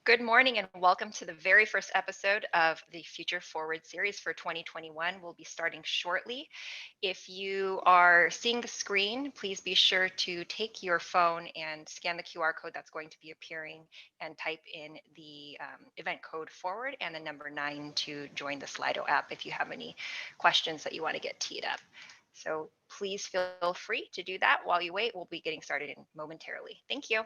Good morning and welcome to the very first episode of the Future Forward series for 2021. We'll be starting shortly. If you are seeing the screen, please be sure to take your phone and scan the QR code that's going to be appearing and type in the event code forward and the number 9 to join the Slido app if you have any questions that you want to get teed up. So please feel free to do that while you wait. We'll be getting started momentarily. Thank you.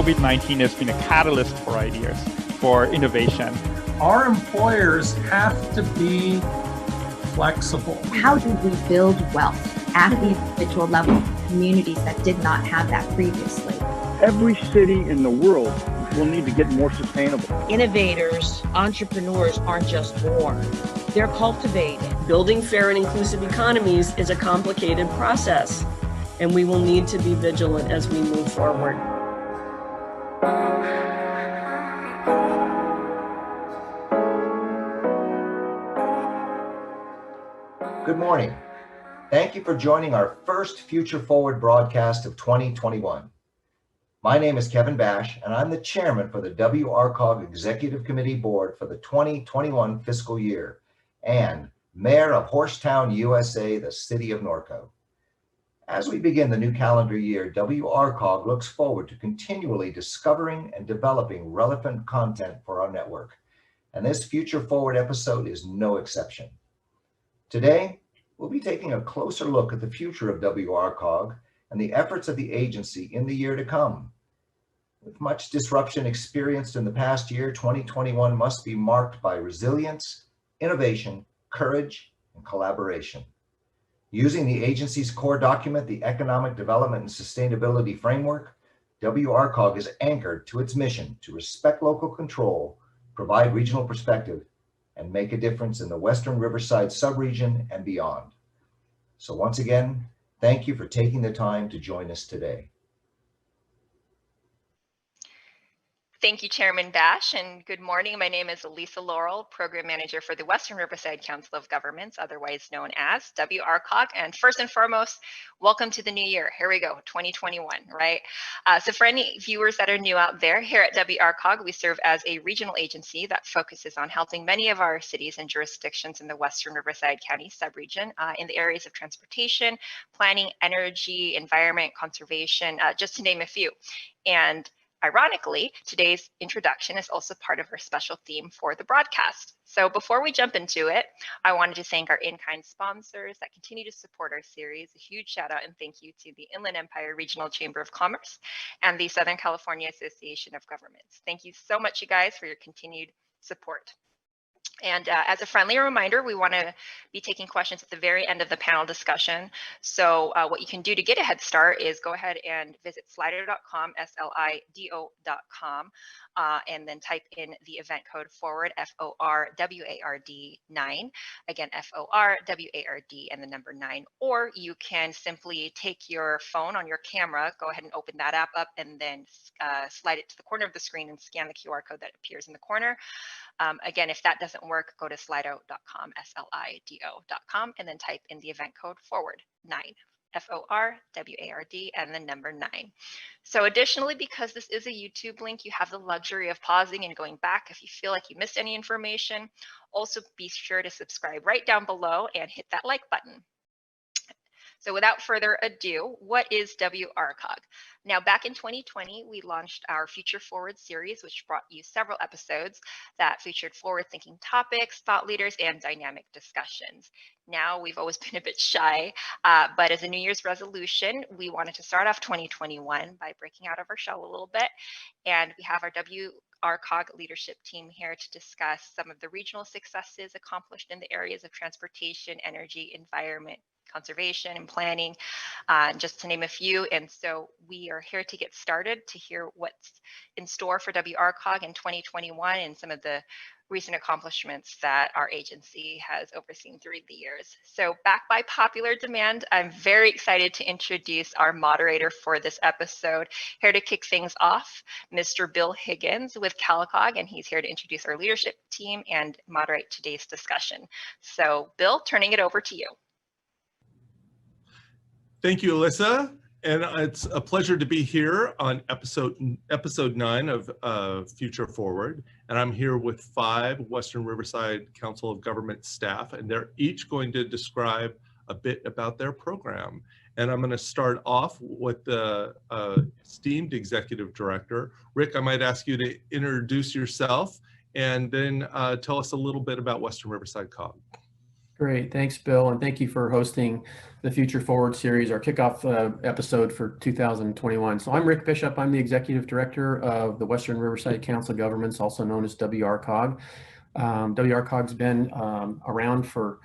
COVID-19 has been a catalyst for ideas, for innovation. Our employers have to be flexible. How do we build wealth at the individual level, communities that did not have that previously? Every city in the world will need to get more sustainable. Innovators, entrepreneurs aren't just born, they're cultivated. Building fair and inclusive economies is a complicated process, and we will need to be vigilant as we move forward. Good morning. Thank you for joining our first Future Forward broadcast of 2021. My name is Kevin Bash, and I'm the chairman for the WRCOG Executive Committee Board for the 2021 fiscal year and mayor of Horsetown, USA, the city of Norco. As we begin the new calendar year, WRCOG looks forward to continually discovering and developing relevant content for our network, and this Future Forward episode is no exception. Today, we'll be taking a closer look at the future of WRCOG and the efforts of the agency in the year to come. With much disruption experienced in the past year, 2021 must be marked by resilience, innovation, courage, and collaboration. Using the agency's core document, the Economic Development and Sustainability Framework, WRCOG is anchored to its mission to respect local control, provide regional perspective, and make a difference in the Western Riverside subregion and beyond. So once again, thank you for taking the time to join us today. Thank you, Chairman Bash, and good morning. My name is Elisa Laurel, Program Manager for the Western Riverside Council of Governments, otherwise known as WRCOG. And first and foremost, welcome to the new year. Here we go, 2021, right? So for any viewers that are new out there, here at WRCOG, we serve as a regional agency that focuses on helping many of our cities and jurisdictions in the Western Riverside County subregion in the areas of transportation, planning, energy, environment, conservation, just to name a few. And ironically, today's introduction is also part of our special theme for the broadcast. So before we jump into it, I wanted to thank our in-kind sponsors that continue to support our series. A huge shout out and thank you to the Inland Empire Regional Chamber of Commerce and the Southern California Association of Governments. Thank you so much, you guys, for your continued support. And as a friendly reminder, we want to be taking questions at the very end of the panel discussion. So what you can do to get a head start is go ahead and visit slido.com, SLIDO.com, and then type in the event code forward, FORWARD 9. Again, FORWARD and the number 9. Or you can simply take your phone on your camera, go ahead and open that app up, and then slide it to the corner of the screen and scan the QR code that appears in the corner. Again, if that doesn't work, go to slido.com, SLIDO.com, and then type in the event code forward 9, FORWARD, and the number 9. So additionally, because this is a YouTube link, you have the luxury of pausing and going back if you feel like you missed any information. Also, be sure to subscribe right down below and hit that like button. So without further ado, what is WRCOG? Now, back in 2020, we launched our Future Forward series, which brought you several episodes that featured forward-thinking topics, thought leaders, and dynamic discussions. Now, we've always been a bit shy, but as a New Year's resolution, we wanted to start off 2021 by breaking out of our shell a little bit. And we have our WRCOG leadership team here to discuss some of the regional successes accomplished in the areas of transportation, energy, environment, conservation, and planning, just to name a few. And so we are here to get started to hear what's in store for WRCOG in 2021 and some of the recent accomplishments that our agency has overseen through the years. So back by popular demand, I'm very excited to introduce our moderator for this episode. Here to kick things off, Mr. Bill Higgins with CalCog, and he's here to introduce our leadership team and moderate today's discussion. So Bill, turning it over to you. Thank you, Alyssa. And it's a pleasure to be here on episode 9 of Future Forward. And I'm here with 5 Western Riverside Council of Government staff, and they're each going to describe a bit about their program. And I'm going to start off with the esteemed executive director. Rick, I might ask you to introduce yourself and then tell us a little bit about Western Riverside COG. Great, thanks, Bill, and thank you for hosting the Future Forward series, our kickoff episode for 2021. So I'm Rick Bishop. I'm the Executive Director of the Western Riverside Council of Governments, also known as WRCOG. WRCOG's been around for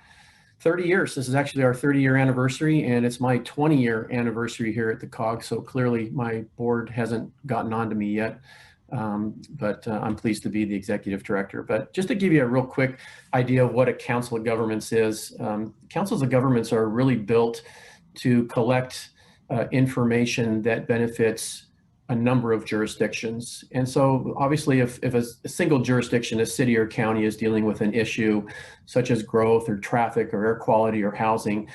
30 years. This is actually our 30-year anniversary, and it's my 20-year anniversary here at the COG, so clearly my board hasn't gotten on to me yet. But I'm pleased to be the executive director. But just to give you a real quick idea of what a council of governments is, councils of governments are really built to collect information that benefits a number of jurisdictions. And so obviously if a single jurisdiction, a city or county, is dealing with an issue such as growth or traffic or air quality or housing,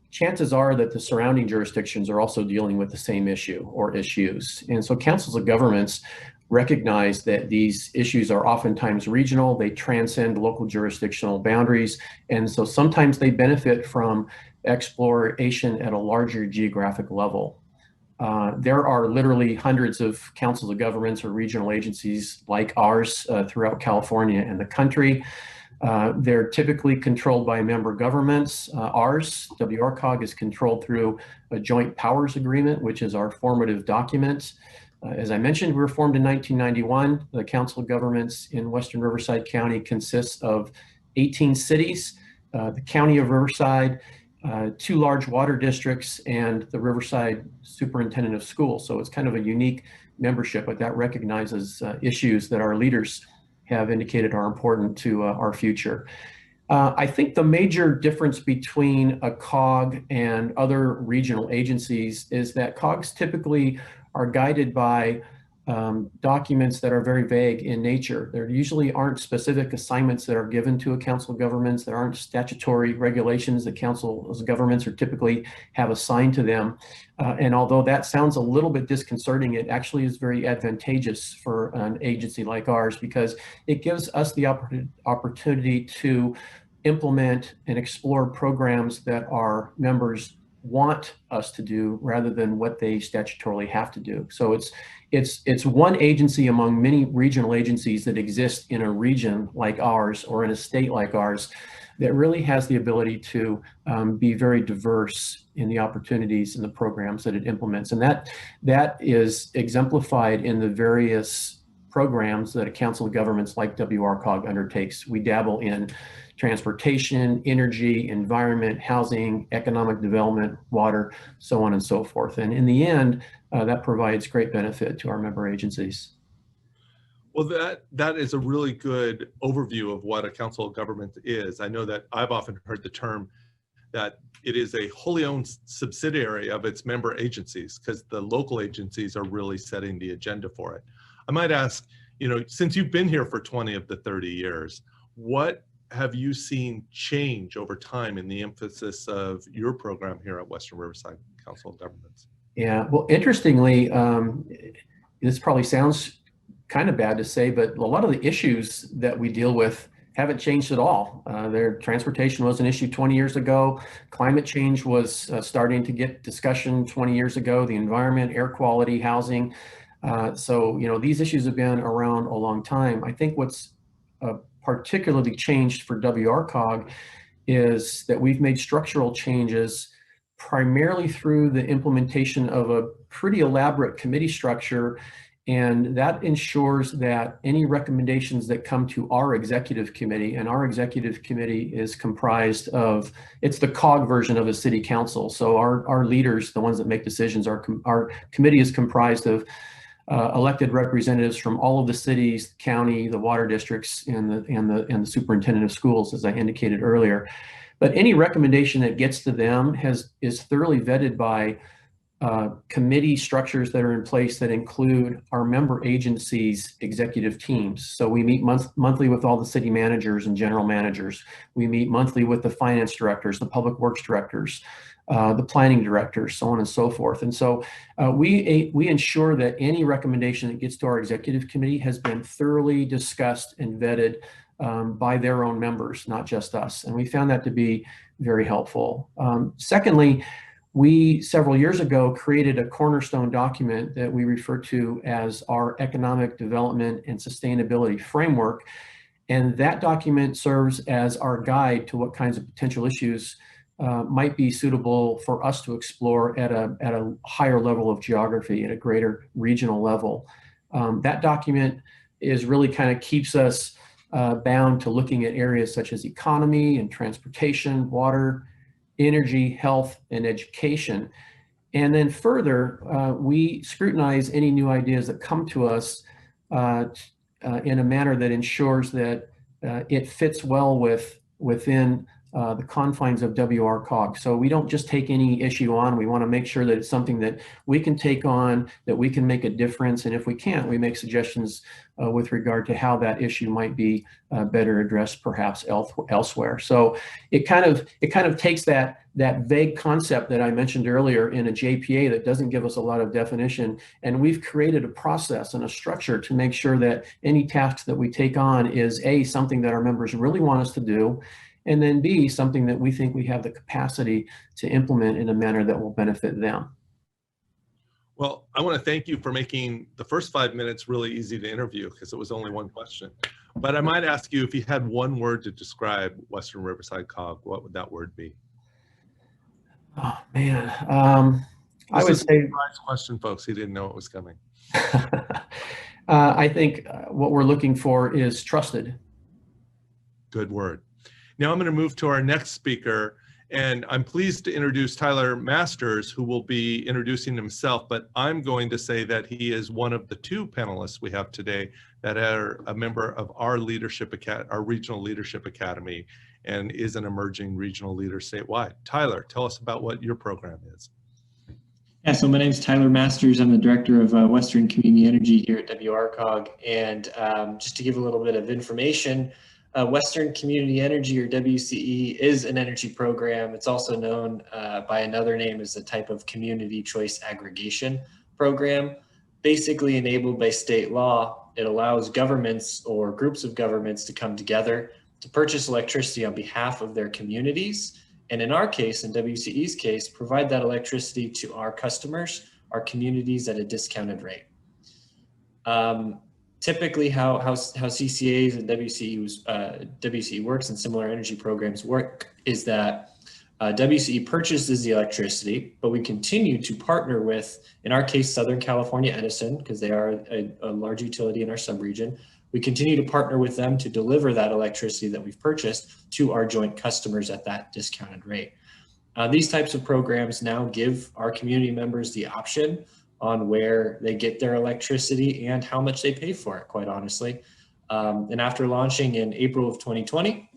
chances are that the surrounding jurisdictions are also dealing with the same issue or issues. And so councils of governments recognize that these issues are oftentimes regional, they transcend local jurisdictional boundaries, and so sometimes they benefit from exploration at a larger geographic level. There are literally hundreds of councils of governments or regional agencies like ours throughout California and the country. They're typically controlled by member governments. Ours, WRCOG, is controlled through a joint powers agreement, which is our formative document. As I mentioned, we were formed in 1991. The Council of Governments in Western Riverside County consists of 18 cities, the County of Riverside, 2 large water districts, and the Riverside Superintendent of Schools. So it's kind of a unique membership, but that recognizes issues that our leaders have indicated are important to our future. I think the major difference between a COG and other regional agencies is that COGs typically are guided by documents that are very vague in nature. There usually aren't specific assignments that are given to a council of governments. There aren't statutory regulations that councils of governments are typically have assigned to them. And although that sounds a little bit disconcerting, it actually is very advantageous for an agency like ours, because it gives us the opportunity to implement and explore programs that our members want us to do rather than what they statutorily have to do. So it's one agency among many regional agencies that exist in a region like ours or in a state like ours that really has the ability to be very diverse in the opportunities and the programs that it implements. And that is exemplified in the various programs that a council of governments like WRCOG undertakes. We dabble in transportation, energy, environment, housing, economic development, water, so on and so forth. And in the end, that provides great benefit to our member agencies. Well, that is a really good overview of what a council of government is. I know that I've often heard the term that it is a wholly owned subsidiary of its member agencies, because the local agencies are really setting the agenda for it. I might ask, since you've been here for 20 of the 30 years, what have you seen change over time in the emphasis of your program here at Western Riverside Council of Governments? Yeah, well, interestingly, this probably sounds kind of bad to say, but a lot of the issues that we deal with haven't changed at all. Their transportation was an issue 20 years ago. Climate change was starting to get discussion 20 years ago. The environment, air quality, housing. So these issues have been around a long time. I think what's particularly changed for WRCOG is that we've made structural changes primarily through the implementation of a pretty elaborate committee structure. And that ensures that any recommendations that come to our executive committee, and our executive committee is comprised of, it's the COG version of a city council. So our leaders, the ones that make decisions, our committee is comprised of elected representatives from all of the cities, the county, the water districts, and the superintendent of schools, as I indicated earlier. But any recommendation that gets to them is thoroughly vetted by committee structures that are in place that include our member agencies' executive teams. So we meet monthly with all the city managers and general managers. We meet monthly with the finance directors, the public works directors, the planning directors, so on and so forth. And so we ensure that any recommendation that gets to our executive committee has been thoroughly discussed and vetted by their own members, not just us. And we found that to be very helpful. Secondly, we several years ago created a cornerstone document that we refer to as our economic development and sustainability framework. And that document serves as our guide to what kinds of potential issues might be suitable for us to explore at a higher level of geography, at a greater regional level. That document is really kind of keeps us bound to looking at areas such as economy and transportation, water, energy, health, and education. And then further, we scrutinize any new ideas that come to us in a manner that ensures that it fits well within the confines of WRCOG. So we don't just take any issue on. We want to make sure that it's something that we can take on, that we can make a difference. And if we can't, we make suggestions with regard to how that issue might be better addressed perhaps elsewhere. So it kind of takes that vague concept that I mentioned earlier in a JPA that doesn't give us a lot of definition, and we've created a process and a structure to make sure that any tasks that we take on is A, something that our members really want us to do, and then B, something that we think we have the capacity to implement in a manner that will benefit them. Well, I want to thank you for making the first 5 minutes really easy to interview, because it was only one question. But I might ask you, if you had one word to describe Western Riverside COG, what would that word be? Oh man, I would say, surprise question, folks. He didn't know it was coming. I think what we're looking for is trusted. Good word. Now I'm going to move to our next speaker, and I'm pleased to introduce Tyler Masters, who will be introducing himself, but I'm going to say that he is one of the two panelists we have today that are a member of our regional leadership academy, and is an emerging regional leader statewide. Tyler, tell us about what your program is. Yeah, so my name is Tyler Masters. I'm the director of Western Community Energy here at WRCOG. And just to give a little bit of information, Western Community Energy, or WCE, is an energy program. It's also known by another name as a type of community choice aggregation program. Basically enabled by state law, it allows governments or groups of governments to come together to purchase electricity on behalf of their communities. And in our case, in WCE's case, provide that electricity to our customers, our communities, at a discounted rate. Typically, how CCAs and WCE works and similar energy programs work is that WCE purchases the electricity, but we continue to partner with, in our case, Southern California Edison, because they are a large utility in our subregion. We continue to partner with them to deliver that electricity that we've purchased to our joint customers at that discounted rate. These types of programs now give our community members the option on where they get their electricity and how much they pay for it, quite honestly. And after launching in April of 2020,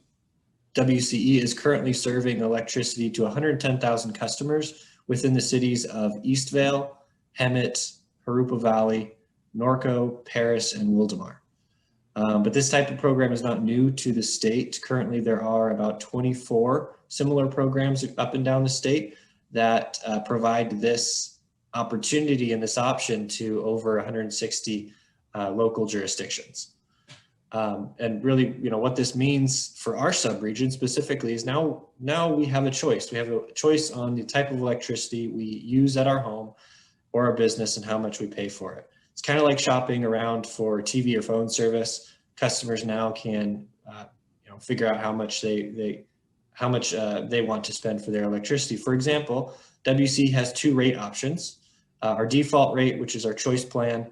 WCE is currently serving electricity to 110,000 customers within the cities of Eastvale, Hemet, Harupa Valley, Norco, Paris, and Wildomar. But this type of program is not new to the state. Currently, there are about 24 similar programs up and down the state that provide this opportunity and this option to over 160 local jurisdictions. And really, what this means for our subregion specifically is now we have a choice. We have a choice on the type of electricity we use at our home or our business and how much we pay for it. It's kind of like shopping around for TV or phone service. Customers now can, figure out how much they want to spend for their electricity. For example, WC has two rate options. Our default rate, which is our choice plan,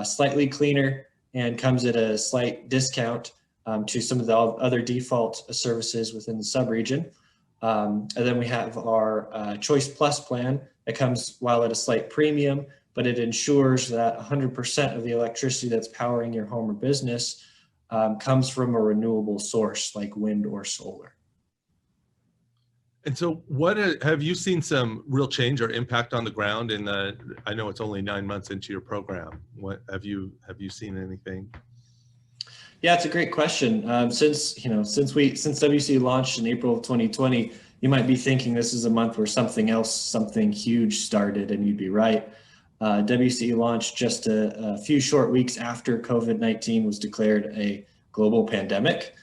slightly cleaner and comes at a slight discount to some of the other default services within the subregion. And then we have our Choice Plus plan that comes while at a slight premium, but it ensures that 100% of the electricity that's powering your home or business comes from a renewable source like wind or solar. And so have you seen some real change or impact on the ground I know it's only 9 months into your program. What have you seen anything? Yeah, it's a great question. Since WC launched in April of 2020, you might be thinking this is a month where something huge started, and you'd be right. WC launched just a few short weeks after COVID-19 was declared a global pandemic.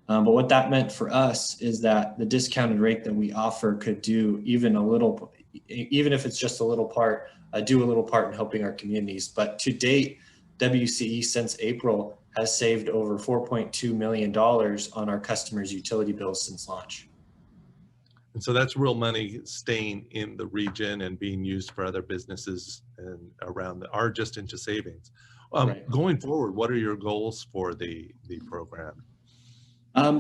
But what that meant for us is that the discounted rate that we offer could do even if it's just a little part, do a little part in helping our communities. But to date, WCE since April has saved over $4.2 million on our customers' utility bills since launch. And so that's real money staying in the region and being used for other businesses and around are just into savings. Right. Going forward, what are your goals for the program?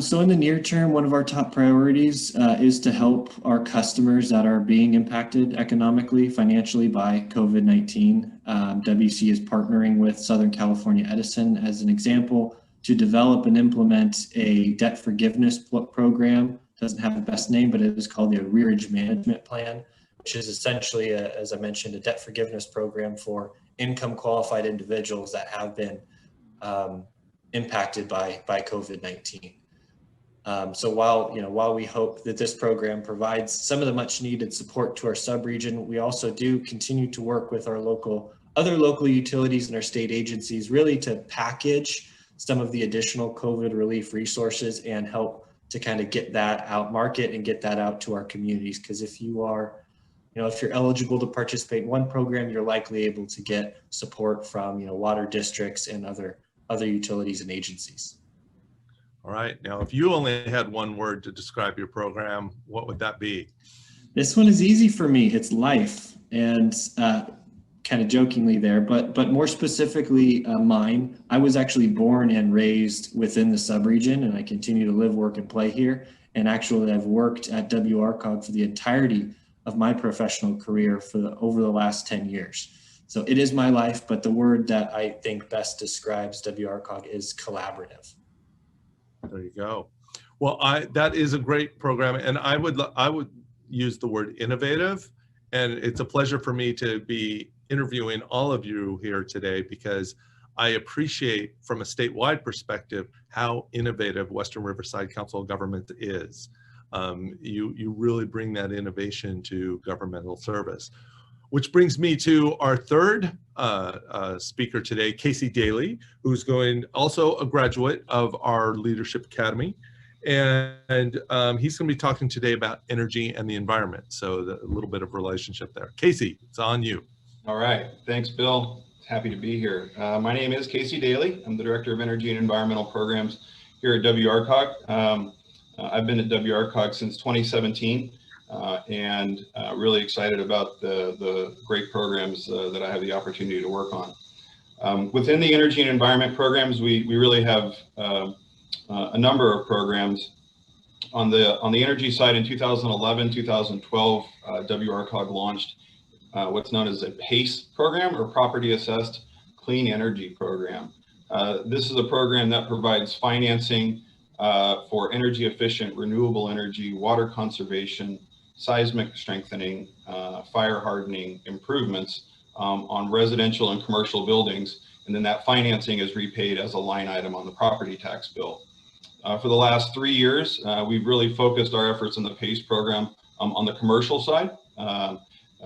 So in the near term, one of our top priorities is to help our customers that are being impacted economically, financially by COVID-19. WC is partnering with Southern California Edison as an example to develop and implement a debt forgiveness program. Doesn't have the best name, but it is called the Arrearage Management Plan, which is essentially, as I mentioned, a debt forgiveness program for income qualified individuals that have been impacted by COVID-19. So while we hope that this program provides some of the much needed support to our subregion, we also do continue to work with our other local utilities and our state agencies really to package some of the additional COVID relief resources and help to kind of get that out market and get that out to our communities. Because if you're eligible to participate in one program, you're likely able to get support from, water districts and other utilities and agencies. All right. Now, if you only had one word to describe your program, what would that be? This one is easy for me. It's life. And kind of jokingly there, but more specifically mine. I was actually born and raised within the subregion, and I continue to live, work, and play here. And actually, I've worked at WRCOG for the entirety of my professional career over the last 10 years. So it is my life, but the word that I think best describes WRCOG is collaborative. There you go. Well, that is a great program, and I would use the word innovative And it's a pleasure for me to be interviewing all of you here today because I appreciate from a statewide perspective how innovative Western Riverside Council of Government is. You really bring that innovation to governmental service. Which brings me to our third speaker today, Casey Daly, who's also a graduate of our Leadership Academy. And he's going to be talking today about energy and the environment. So a little bit of relationship there. Casey, it's on you. All right. Thanks, Bill. Happy to be here. My name is Casey Daly. I'm the Director of Energy and Environmental Programs here at WRCOG. I've been at WRCOG since 2017 and really excited about the great programs that I have the opportunity to work on. Within the energy and environment programs, we really have a number of programs. On the energy side, in 2011, 2012, WRCOG launched what's known as a PACE program, or Property Assessed Clean Energy Program. This is a program that provides financing for energy efficient, renewable energy, water conservation, seismic strengthening, fire hardening improvements on residential and commercial buildings. And then that financing is repaid as a line item on the property tax bill. For the last 3 years, we've really focused our efforts in the PACE program on the commercial side.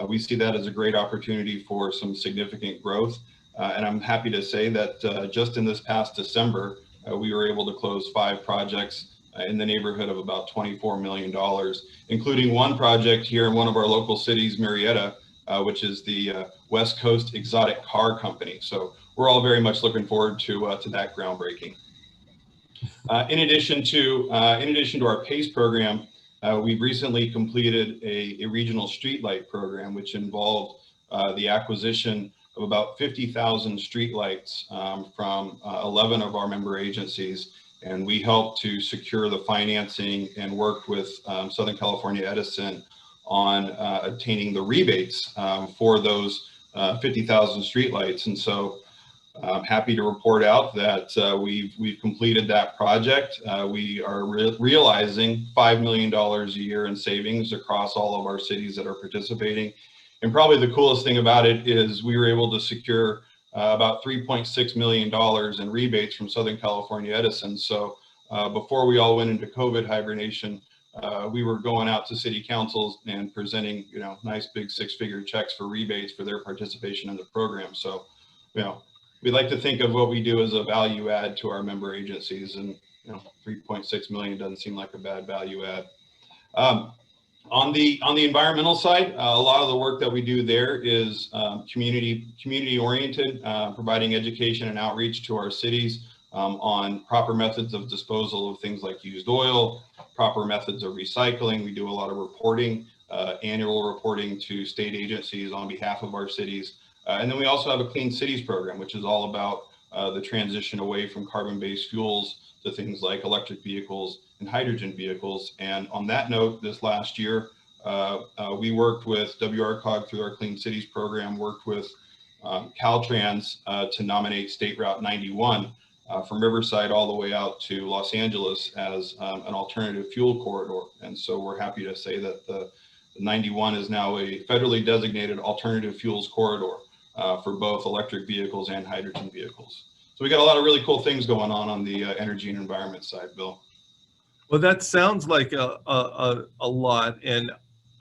We see that as a great opportunity for some significant growth. And I'm happy to say that just in this past December, we were able to close 5 projects in the neighborhood of about $24 million, including one project here in one of our local cities, Marietta, which is the West Coast Exotic Car Company. So we're all very much looking forward to that groundbreaking. In addition to our PACE program, we've recently completed a regional streetlight program, which involved the acquisition of about 50,000 streetlights from 11 of our member agencies. And we helped to secure the financing and worked with Southern California Edison on obtaining the rebates for those 50,000 streetlights. And so I'm happy to report out that we've completed that project. We are realizing $5 million a year in savings across all of our cities that are participating. And probably the coolest thing about it is we were able to secure about $3.6 million in rebates from Southern California Edison. So before we all went into COVID hibernation, we were going out to city councils and presenting, nice big 6-figure checks for rebates for their participation in the program. So, we like to think of what we do as a value add to our member agencies, and 3.6 million doesn't seem like a bad value add. On the environmental side, a lot of the work that we do there is community oriented, providing education and outreach to our cities on proper methods of disposal of things like used oil, proper methods of recycling. We do a lot of reporting, annual reporting to state agencies on behalf of our cities. And then we also have a Clean Cities program, which is all about the transition away from carbon-based fuels to things like electric vehicles and hydrogen vehicles. And on that note, this last year, we worked with WRCOG through our Clean Cities program, worked with Caltrans to nominate State Route 91 from Riverside all the way out to Los Angeles as an alternative fuel corridor. And so we're happy to say that the 91 is now a federally designated alternative fuels corridor for both electric vehicles and hydrogen vehicles. So we got a lot of really cool things going on the energy and environment side, Bill. Well, that sounds like a lot. And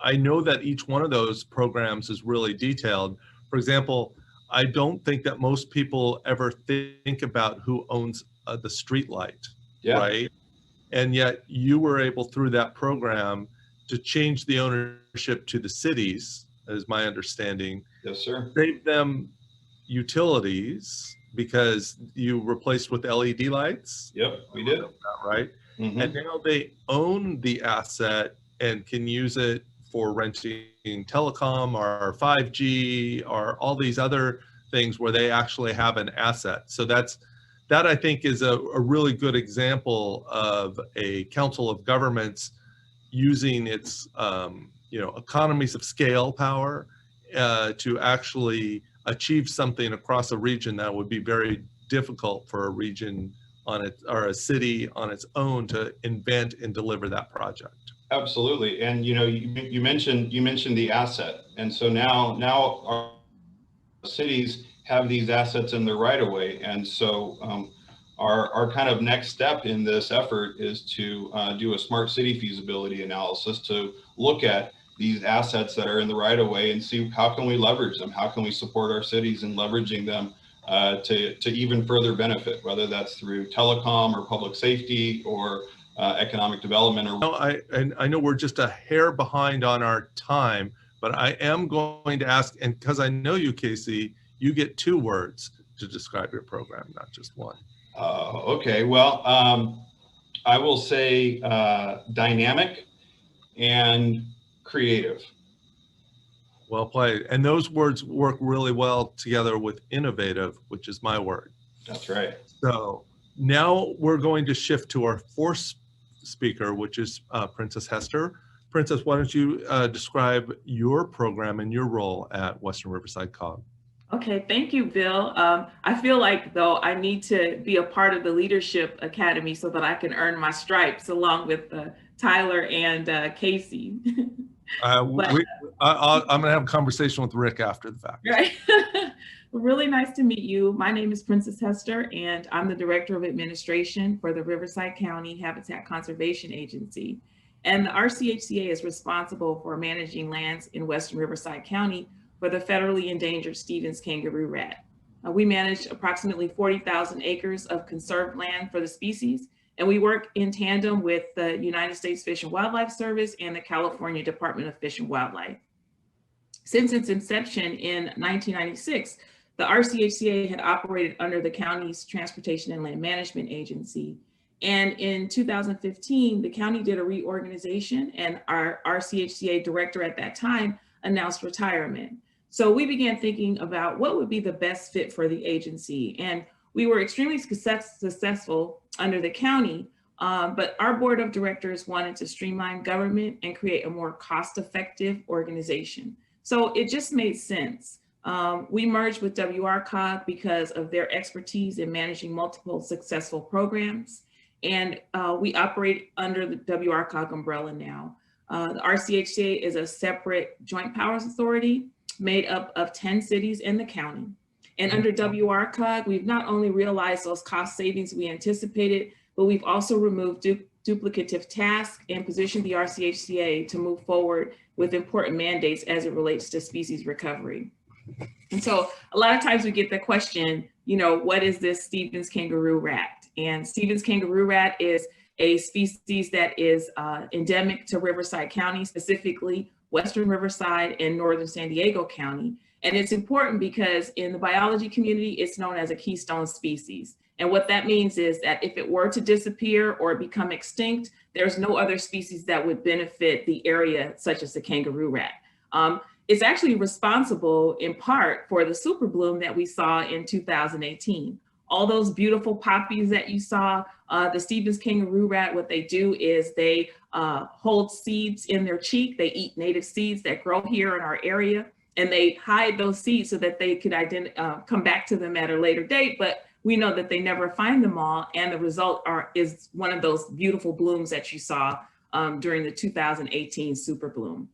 I know that each one of those programs is really detailed. For example, I don't think that most people ever think about who owns the street light, right? And yet you were able through that program to change the ownership to the cities, is my understanding. Yes, sir. Save them utilities because you replaced with LED lights. Yep, we did. Right. Mm-hmm. And now they own the asset and can use it for renting telecom or 5G or all these other things where they actually have an asset. So that I think is a really good example of a council of governments using its economies of scale power to actually achieve something across a region that would be very difficult for a region on it or a city on its own to invent and deliver that project. Absolutely. And you mentioned the asset. And so now our cities have these assets in their right of way. And so our kind of next step in this effort is to do a smart city feasibility analysis to look at these assets that are in the right of way and see how can we leverage them? How can we support our cities in leveraging them to even further benefit, whether that's through telecom or public safety or economic development. I know we're just a hair behind on our time, but I am going to ask, and because I know you, Casey, you get 2 words to describe your program, not just one. Okay, well, I will say dynamic and creative. Well played. And those words work really well together with innovative, which is my word. That's right. So now we're going to shift to our 4th speaker, which is Princess Hester. Princess, why don't you describe your program and your role at Western Riverside COG? Okay, thank you, Bill. I feel like, though, I need to be a part of the Leadership Academy so that I can earn my stripes along with Tyler and Casey. I'm going to have a conversation with Rick after the fact. Right. Really nice to meet you. My name is Princess Hester, and I'm the Director of Administration for the Riverside County Habitat Conservation Agency. And the RCHCA is responsible for managing lands in Western Riverside County for the federally endangered Stevens kangaroo rat. We manage approximately 40,000 acres of conserved land for the species, and we work in tandem with the United States Fish and Wildlife Service and the California Department of Fish and Wildlife. Since its inception in 1996, the RCHCA had operated under the county's Transportation and Land Management Agency. And in 2015, the county did a reorganization, and our RCHCA director at that time announced retirement. So we began thinking about what would be the best fit for the agency. And we were extremely successful under the county, but our board of directors wanted to streamline government and create a more cost-effective organization. So it just made sense. We merged with WRCOG because of their expertise in managing multiple successful programs. And we operate under the WRCOG umbrella now. The RCHCA is a separate joint powers authority made up of 10 cities in the county. And under WRCOG, we've not only realized those cost savings we anticipated, but we've also removed duplicative tasks and positioned the RCHCA to move forward with important mandates as it relates to species recovery. And so a lot of times we get the question, what is this Stevens kangaroo rat? And Stevens kangaroo rat is a species that is endemic to Riverside County, specifically Western Riverside and Northern San Diego County. And it's important because in the biology community, it's known as a keystone species. And what that means is that if it were to disappear or become extinct, there's no other species that would benefit the area, such as the kangaroo rat. It's actually responsible in part for the super bloom that we saw in 2018. All those beautiful poppies that you saw, the Stevens kangaroo rat, what they do is they hold seeds in their cheek. They eat native seeds that grow here in our area, and they hide those seeds so that they could come back to them at a later date. But we know that they never find them all, and the result is one of those beautiful blooms that you saw during the 2018 super bloom.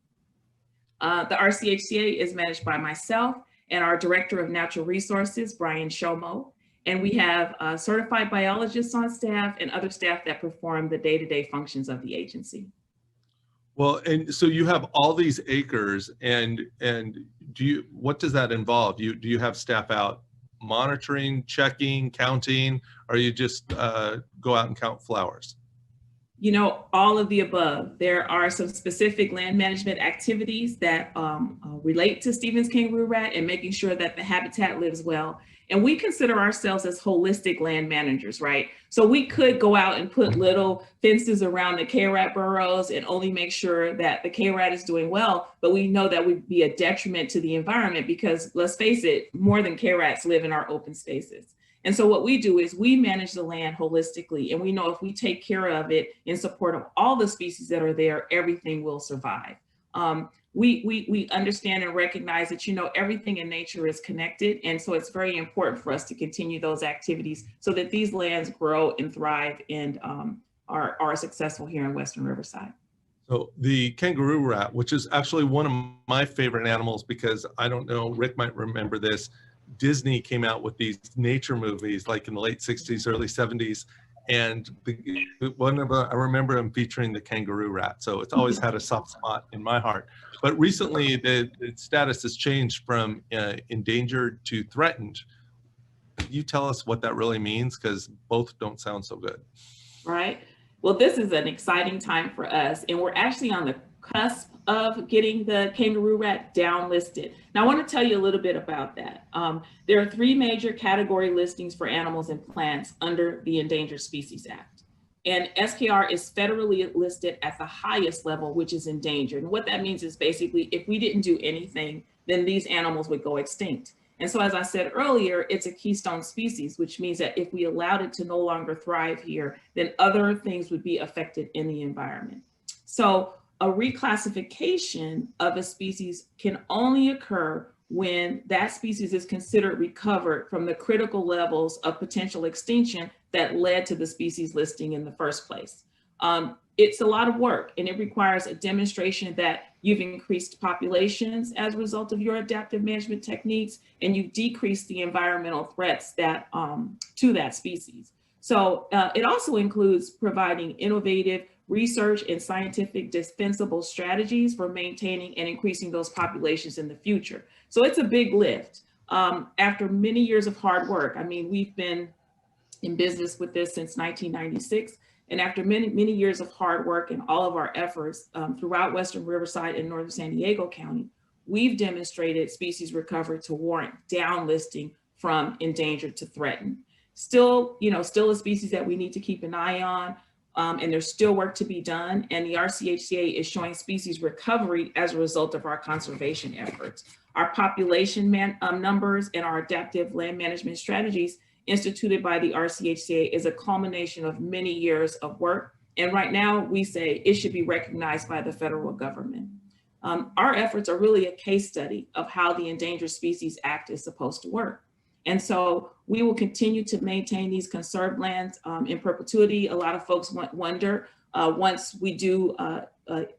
The RCHCA is managed by myself and our Director of Natural Resources, Brian Shomo. And we have certified biologists on staff and other staff that perform the day-to-day functions of the agency. Well, and so you have all these acres, and what does that involve? Do you have staff out monitoring, checking, counting, or you just go out and count flowers? All of the above. There are some specific land management activities that relate to Stevens kangaroo rat and making sure that the habitat lives well. And we consider ourselves as holistic land managers, right? So we could go out and put little fences around the K-rat burrows and only make sure that the K-rat is doing well, but we know that would be a detriment to the environment because, let's face it, more than K-rats live in our open spaces. And so what we do is we manage the land holistically, and we know if we take care of it in support of all the species that are there, everything will survive. We understand and recognize that, everything in nature is connected. And so it's very important for us to continue those activities so that these lands grow and thrive and are successful here in Western Riverside. So the kangaroo rat, which is actually one of my favorite animals, because I don't know, Rick might remember this. Disney came out with these nature movies like in the late 60s, early 70s. And I remember them featuring the kangaroo rat. So it's always had a soft spot in my heart. But recently the status has changed from endangered to threatened. Can you tell us what that really means? Because both don't sound so good. Right. Well, this is an exciting time for us, and we're actually on the cusp of getting the kangaroo rat downlisted. Now, I want to tell you a little bit about that. There are 3 major category listings for animals and plants under the Endangered Species Act. And SKR is federally listed at the highest level, which is endangered. And what that means is basically, if we didn't do anything, then these animals would go extinct. And so, as I said earlier, it's a keystone species, which means that if we allowed it to no longer thrive here, then other things would be affected in the environment. So a reclassification of a species can only occur when that species is considered recovered from the critical levels of potential extinction that led to the species listing in the first place. It's a lot of work, and it requires a demonstration that you've increased populations as a result of your adaptive management techniques, and you've decreased the environmental threats that to that species. So it also includes providing innovative research and scientific dispensable strategies for maintaining and increasing those populations in the future. So it's a big lift. After many years of hard work, I mean, we've been in business with this since 1996. And after many years of hard work and all of our efforts throughout Western Riverside and Northern San Diego County, we've demonstrated species recovery to warrant downlisting from endangered to threatened. Still a species that we need to keep an eye on, and there's still work to be done. And the RCHCA is showing species recovery as a result of our conservation efforts. Our population numbers and our adaptive land management strategies instituted by the RCHCA is a culmination of many years of work. And right now we say it should be recognized by the federal government. Our efforts are really a case study of how the Endangered Species Act is supposed to work. And so we will continue to maintain these conserved lands in perpetuity. A lot of folks wonder, once we do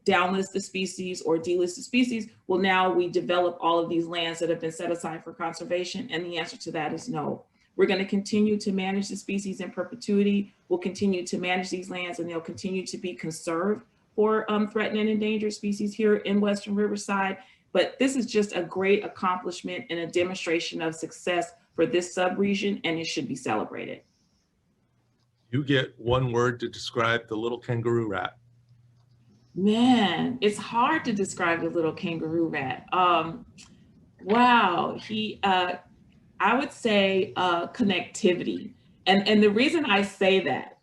downlist the species or delist the species, well, now we develop all of these lands that have been set aside for conservation? And the answer to that is no. We're going to continue to manage the species in perpetuity. We'll continue to manage these lands, and they'll continue to be conserved for threatened and endangered species here in Western Riverside. But this is just a great accomplishment and a demonstration of success for this subregion, and it should be celebrated. You get one word to describe the little kangaroo rat. Man, it's hard to describe the little kangaroo rat. Wow, I would say connectivity. And the reason I say that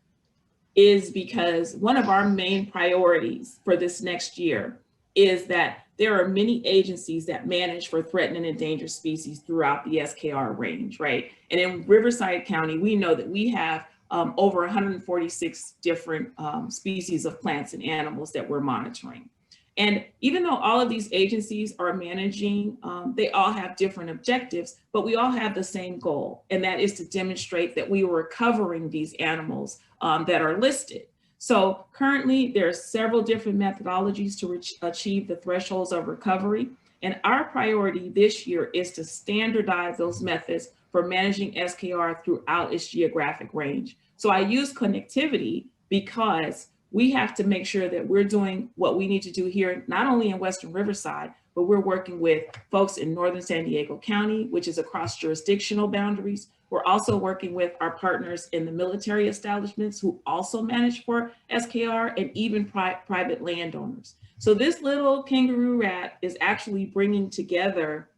is because one of our main priorities for this next year is that there are many agencies that manage for threatened and endangered species throughout the SKR range, right? And in Riverside County, we know that we have over 146 different species of plants and animals that we're monitoring. And even though all of these agencies are managing, they all have different objectives, but we all have the same goal, and that is to demonstrate that we are recovering these animals that are listed. So currently there are several different methodologies to achieve the thresholds of recovery. And our priority this year is to standardize those methods for managing SKR throughout its geographic range. So I use connectivity because we have to make sure that we're doing what we need to do here, not only in Western Riverside, but we're working with folks in Northern San Diego County, which is across jurisdictional boundaries. We're also working with our partners in the military establishments who also manage for SKR, and even private landowners. So this little kangaroo rat is actually bringing together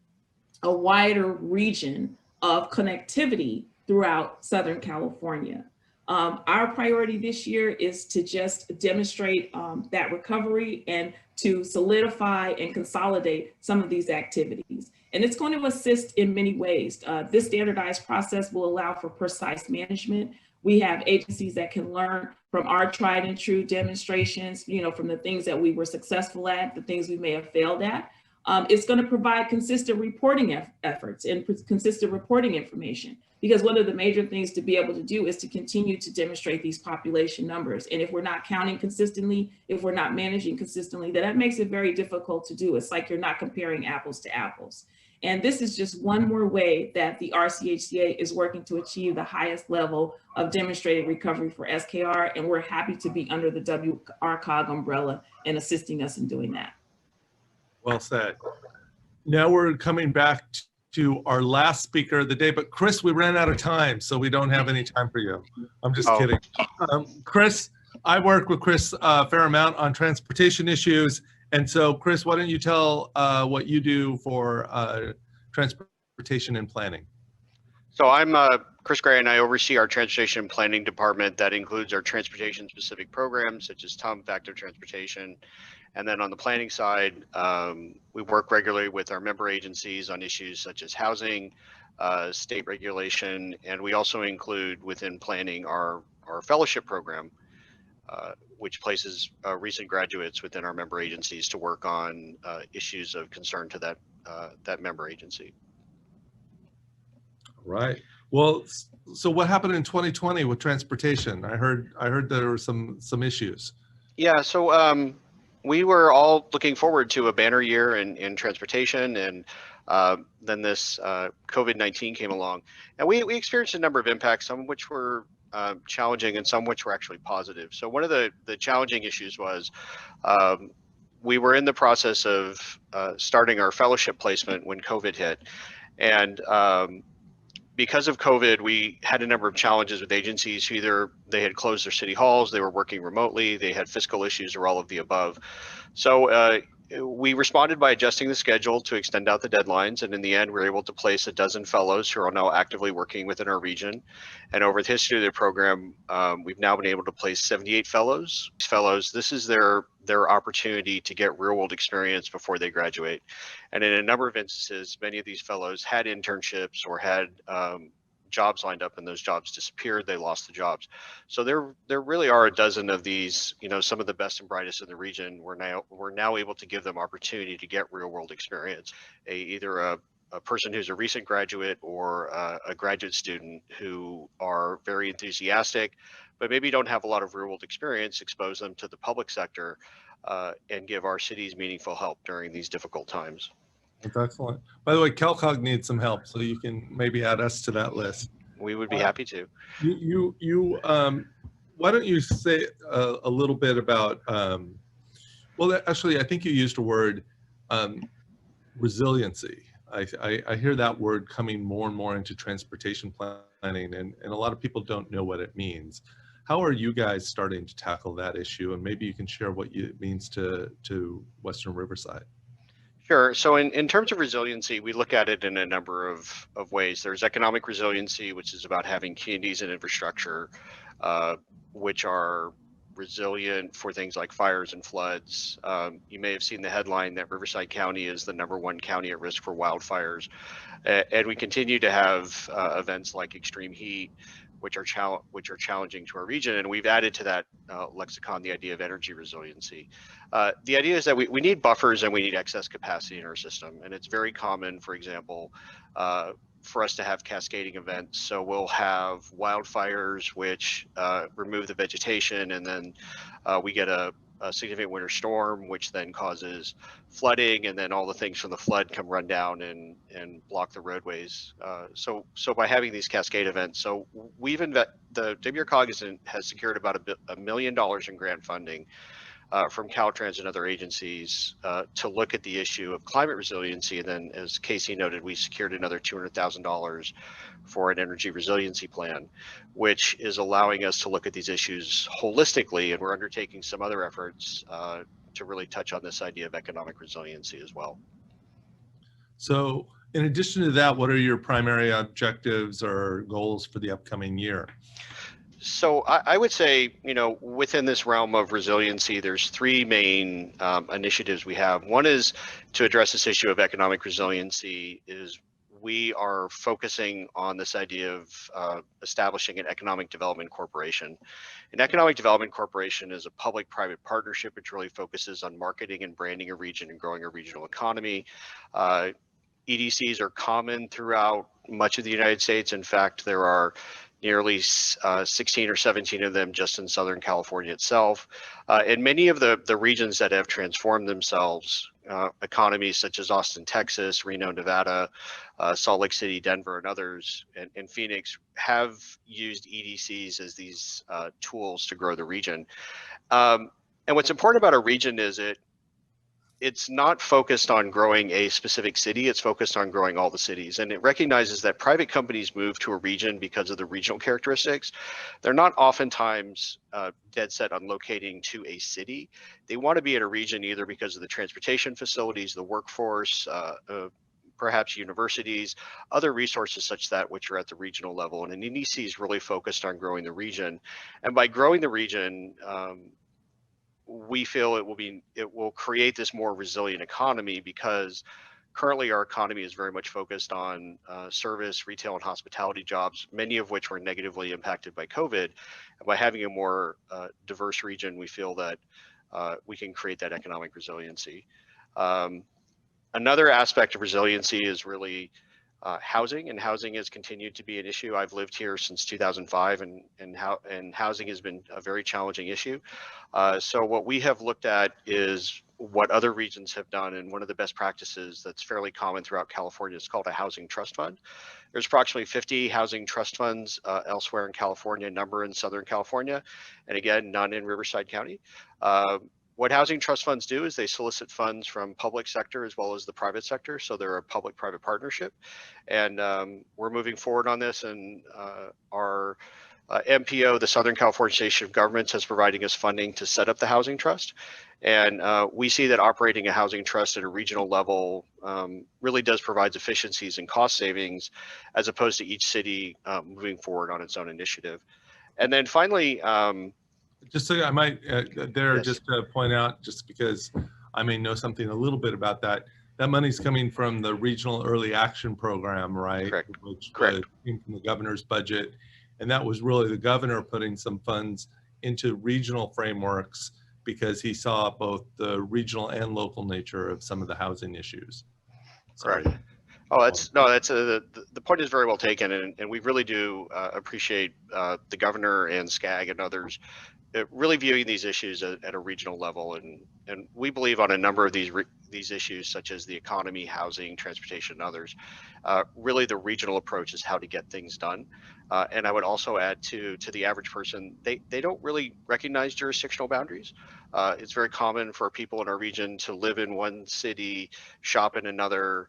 a wider region of connectivity throughout Southern California. Our priority this year is to just demonstrate that recovery and to solidify and consolidate some of these activities. And it's going to assist in many ways. This standardized process will allow for precise management. We have agencies that can learn from our tried and true demonstrations, from the things that we were successful at, the things we may have failed at. It's going to provide consistent reporting efforts and consistent reporting information, because one of the major things to be able to do is to continue to demonstrate these population numbers. And if we're not counting consistently, if we're not managing consistently, then that makes it very difficult to do. It's like you're not comparing apples to apples. And this is just one more way that the RCHCA is working to achieve the highest level of demonstrated recovery for SKR. And we're happy to be under the WRCOG umbrella and assisting us in doing that. Well said. Now we're coming back to our last speaker of the day, but Chris, we ran out of time, so we don't have any time for you. I'm just kidding. Chris, I work with Chris a fair amount on transportation issues. And so Chris, why don't you tell what you do for transportation and planning? So I'm Chris Gray, and I oversee our transportation and planning department. That includes our transportation specific programs such as TUMF, active transportation. And then on the planning side, we work regularly with our member agencies on issues such as housing, state regulation, and we also include within planning our fellowship program, which places recent graduates within our member agencies to work on issues of concern to that member agency. Right. Well, so what happened in 2020 with transportation? I heard there were some issues. Yeah. So we were all looking forward to a banner year in transportation, and then this COVID-19 came along, and we experienced a number of impacts, some of which were challenging and some which were actually positive. So one of the challenging issues was we were in the process of starting our fellowship placement when COVID hit, and because of COVID, we had a number of challenges with agencies who either they had closed their city halls, they were working remotely, they had fiscal issues, or all of the above. So we responded by adjusting the schedule to extend out the deadlines, and in the end, we were able to place 12 fellows who are now actively working within our region. And over the history of the program, we've now been able to place 78 fellows. These fellows, this is their opportunity to get real-world experience before they graduate. And in a number of instances, many of these fellows had internships or had jobs lined up, and those jobs disappeared. They lost the jobs. So there really are a dozen of these, some of the best and brightest in the region. We're now able to give them opportunity to get real world experience, either a person who's a recent graduate or a graduate student who are very enthusiastic, but maybe don't have a lot of real world experience, expose them to the public sector and give our cities meaningful help during these difficult times. That's excellent. By the way, CalCog needs some help, so you can maybe add us to that list. We would be happy to. Why don't you say a little bit about, well, actually, I think you used a word, resiliency. I hear that word coming more and more into transportation planning, and a lot of people don't know what it means. How are you guys starting to tackle that issue? And maybe you can share what it means to Western Riverside. Sure. So in terms of resiliency, we look at it in a number of ways. There's economic resiliency, which is about having communities and infrastructure which are resilient for things like fires and floods. You may have seen the headline that Riverside County is the #1 county at risk for wildfires. And we continue to have events like extreme heat, which are challenging to our region. And we've added to that lexicon the idea of energy resiliency. The idea is that we need buffers and we need excess capacity in our system. And it's very common, for example, for us to have cascading events. So we'll have wildfires, which remove the vegetation, and then we get a significant winter storm, which then causes flooding, and then all the things from the flood come run down and block the roadways. So by having these cascade events, so the WRCOG has secured about $1 million in grant funding from Caltrans and other agencies to look at the issue of climate resiliency. And then, as Casey noted, we secured another $200,000 for an energy resiliency plan, which is allowing us to look at these issues holistically. And we're undertaking some other efforts to really touch on this idea of economic resiliency as well. So in addition to that, what are your primary objectives or goals for the upcoming year? So I would say, within this realm of resiliency, there's three main initiatives we have. One is to address this issue of economic resiliency is we are focusing on this idea of establishing an economic development corporation. An economic development corporation is a public-private partnership which really focuses on marketing and branding a region and growing a regional economy. EDCs are common throughout much of the United States. In fact, there are nearly 16 or 17 of them just in Southern California itself. And many of the regions that have transformed themselves, economies such as Austin, Texas, Reno, Nevada, Salt Lake City, Denver, and others, and Phoenix, have used EDCs as these tools to grow the region. And what's important about a region is it's not focused on growing a specific city, it's focused on growing all the cities. And it recognizes that private companies move to a region because of the regional characteristics. They're not oftentimes dead set on locating to a city. They want to be in a region either because of the transportation facilities, the workforce, perhaps universities, other resources such that which are at the regional level. And an EDC is really focused on growing the region. And by growing the region, we feel it will create this more resilient economy, because currently our economy is very much focused on service, retail, and hospitality jobs, many of which were negatively impacted by COVID. And by having a more diverse region, we feel that we can create that economic resiliency. Another aspect of resiliency is really housing, and housing has continued to be an issue. I've lived here since 2005, and housing has been a very challenging issue. So what we have looked at is what other regions have done, and one of the best practices that's fairly common throughout California is called a housing trust fund. There's approximately 50 housing trust funds elsewhere in California, a number in Southern California, and again, none in Riverside County. What housing trust funds do is they solicit funds from public sector as well as the private sector. So they're a public-private partnership. And we're moving forward on this, and our MPO, the Southern California Association of Governments, is providing us funding to set up the housing trust. And we see that operating a housing trust at a regional level really does provide efficiencies and cost savings, as opposed to each city moving forward on its own initiative. And then finally, just so I might Yes. just to point out, just because I may know something a little bit about that, that money's coming from the Regional Early Action Program, right? Correct. Which Correct. came from the governor's budget. And that was really the governor putting some funds into regional frameworks because he saw both the regional and local nature of some of the housing issues. Sorry. Correct. Oh, the point is very well taken, and we really do appreciate the governor and SCAG and others really viewing these issues at a regional level, and we believe on a number of these issues, such as the economy, housing, transportation, and others. Really, the regional approach is how to get things done. And I would also add to the average person, they don't really recognize jurisdictional boundaries. It's very common for people in our region to live in one city, shop in another,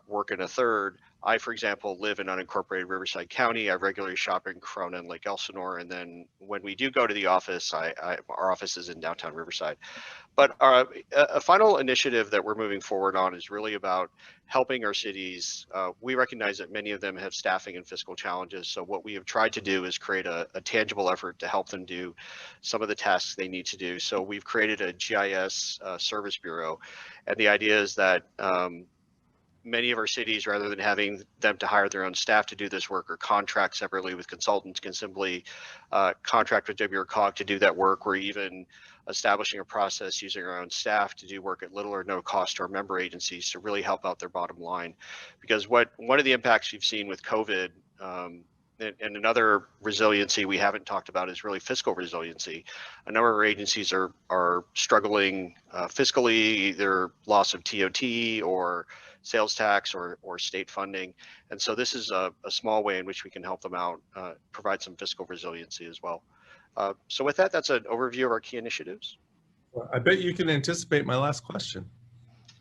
work in a third. I, for example, live in unincorporated Riverside County. I regularly shop in Corona and Lake Elsinore. And then when we do go to the office, our office is in downtown Riverside. But a final initiative that we're moving forward on is really about helping our cities. We recognize that many of them have staffing and fiscal challenges. So what we have tried to do is create a tangible effort to help them do some of the tasks they need to do. So we've created a GIS service bureau. And the idea is that many of our cities, rather than having them to hire their own staff to do this work or contract separately with consultants, can simply contract with WRCOG to do that work. We're even establishing a process using our own staff to do work at little or no cost to our member agencies to really help out their bottom line. Because one of the impacts we've seen with COVID, and another resiliency we haven't talked about is really fiscal resiliency. A number of our agencies are struggling fiscally, either loss of TOT or sales tax or state funding. And so this is a small way in which we can help them out, provide some fiscal resiliency as well. So with that, that's an overview of our key initiatives. I bet you can anticipate my last question.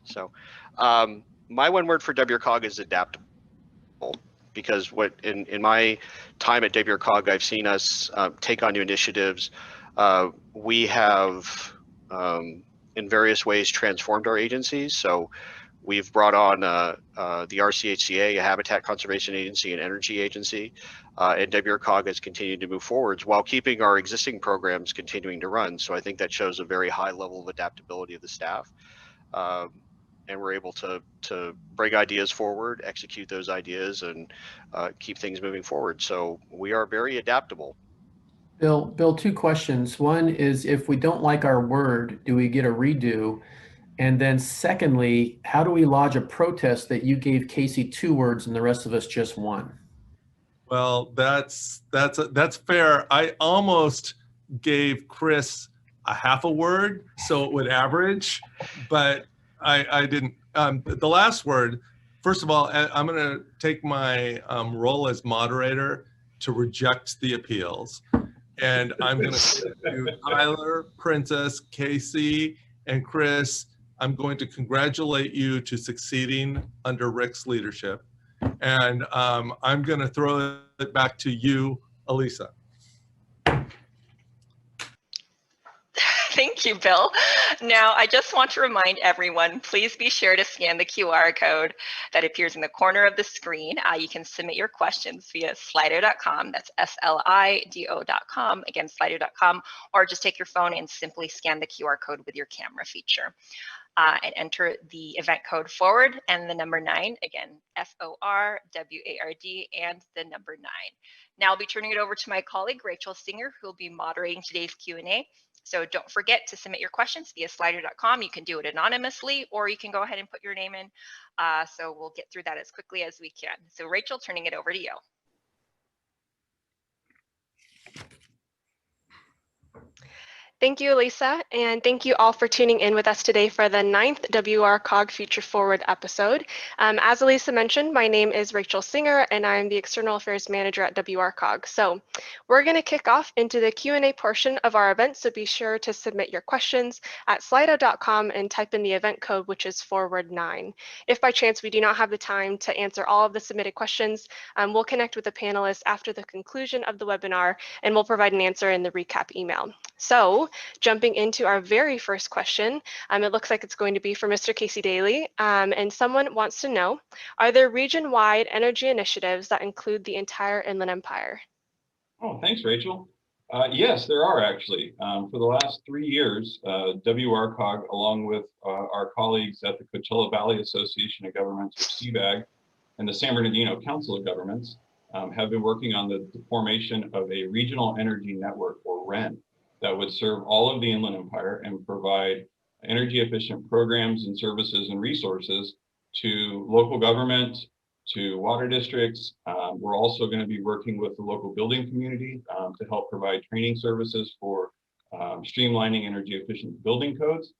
So my one word for WRCOG is adaptable, because what in my time at WRCOG, I've seen us take on new initiatives. We have in various ways transformed our agencies. So we've brought on the RCHCA, a habitat conservation agency, and energy agency, and WRCOG has continued to move forwards while keeping our existing programs continuing to run. So I think that shows a very high level of adaptability of the staff. and we're able to bring ideas forward, execute those ideas, and keep things moving forward. So we are very adaptable. Bill, two questions. One is, if we don't like our word, do we get a redo? And then secondly, how do we lodge a protest that you gave Casey 2 words and the rest of us just 1? Well, that's fair. I almost gave Chris a half a word so it would average, but I didn't. The last word, first of all, I'm going to take my role as moderator to reject the appeals. And I'm going to say to Tyler, Princess, Casey, and Chris, I'm going to congratulate you to succeeding under Rick's leadership. And I'm going to throw it back to you, Elisa. Thank you, Bill. Now, I just want to remind everyone, please be sure to scan the QR code that appears in the corner of the screen. You can submit your questions via slido.com. That's slido.com, again, slido.com, or just take your phone and simply scan the QR code with your camera feature. And enter the event code forward and the number 9, again, FORWARD and the number 9. Now I'll be turning it over to my colleague, Rachel Singer, who will be moderating today's Q&A. So don't forget to submit your questions via slido.com. You can do it anonymously, or you can go ahead and put your name in. So we'll get through that as quickly as we can. So Rachel, turning it over to you. Thank you, Elisa, and thank you all for tuning in with us today for the 9th WRCOG Future Forward episode. As Elisa mentioned, my name is Rachel Singer, and I'm the External Affairs Manager at WRCOG. So we're going to kick off into the Q&A portion of our event, so be sure to submit your questions at slido.com and type in the event code, which is #9. If by chance we do not have the time to answer all of the submitted questions, we'll connect with the panelists after the conclusion of the webinar, and we'll provide an answer in the recap email. So jumping into our very first question, it looks like it's going to be for Mr. Casey Daly, and someone wants to know, are there region-wide energy initiatives that include the entire Inland Empire? Oh, thanks, Rachel. Yes, there are actually. For the last 3 years, WRCOG, along with our colleagues at the Coachella Valley Association of Governments, or CVAG, and the San Bernardino Council of Governments, have been working on the formation of a regional energy network, or REN, that would serve all of the Inland Empire and provide energy efficient programs and services and resources to local government, to water districts. We're also going to be working with the local building community to help provide training services for streamlining energy efficient building codes.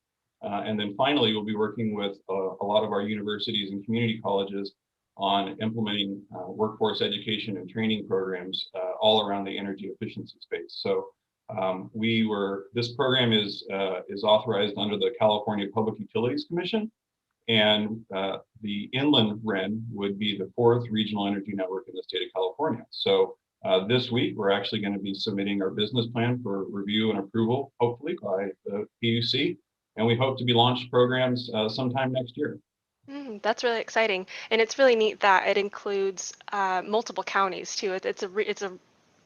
And then finally, we'll be working with a lot of our universities and community colleges on implementing workforce education and training programs all around the energy efficiency space. So this program is authorized under the California Public Utilities Commission, and the Inland REN would be the 4th regional energy network in the state of California. So this week, we're actually going to be submitting our business plan for review and approval, hopefully by the PUC, and we hope to be launching programs sometime next year. That's really exciting, and it's really neat that it includes multiple counties too. It's a